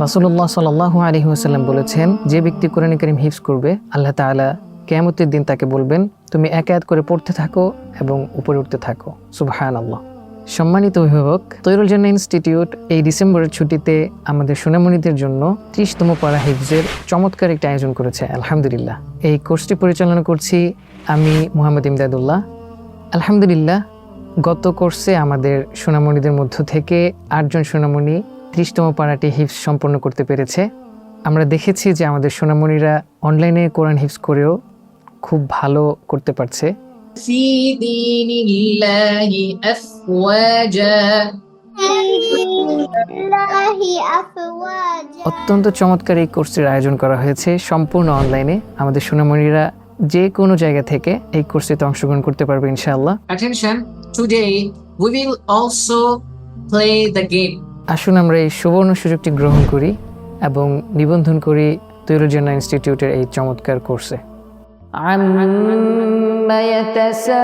রাসূলুল্লাহ সাল্লাল্লাহু আলাইহি ওয়াসাল্লাম বলেছেন, যে ব্যক্তি কোরআন কারীম হিফজ করবে, আল্লাহ তাআলা কিয়ামতের দিন তাকে বলবেন, তুমি এক আয়াত করে পড়তে থাকো এবং উপরে উঠতে থাকো। সুবহানাল্লাহ। সম্মানিত অভিভাবক, তৈরুল জান্নাহ ইনস্টিটিউট এই ডিসেম্বরের ছুটিতে আমাদের সোনামণিদের জন্য 30তম পারা হিফজের চমৎকার একটা আয়োজন করেছে। আলহামদুলিল্লাহ, এই কোর্সটি পরিচালনা করছি আমি মোহাম্মদ ইমদাদুল্লাহ। আলহামদুলিল্লাহ, গত কোর্সে আমাদের সোনামণিদের মধ্য থেকে 8 জন সোনামণি 30তম পারাটি হিফজ সম্পন্ন করতে পেরেছে। আমরা দেখেছি যে আমাদের সোনামণিরা অনলাইনে কোরআন হিফজ করেও খুব ভালো করতে পারছে। في دين الله أفواجا অত্যন্ত চমৎকার এই কোর্সের আয়োজন করা হয়েছে সম্পূর্ণ অনলাইনে। আমাদের সোনামণিরা যে কোনো জায়গা থেকে এই কোর্সেতে অংশগ্রহণ করতে পারবে ইনশাআল্লাহ। Attention, today we will also play the game. আসুন আমরা এই সুবর্ণ সুযোগটি গ্রহণ করি এবং নিবন্ধন করি তৈরুল জান্নাহ ইনস্টিটিউটের এই চমৎকার কোর্সে। আম্মা ইয়াতাসা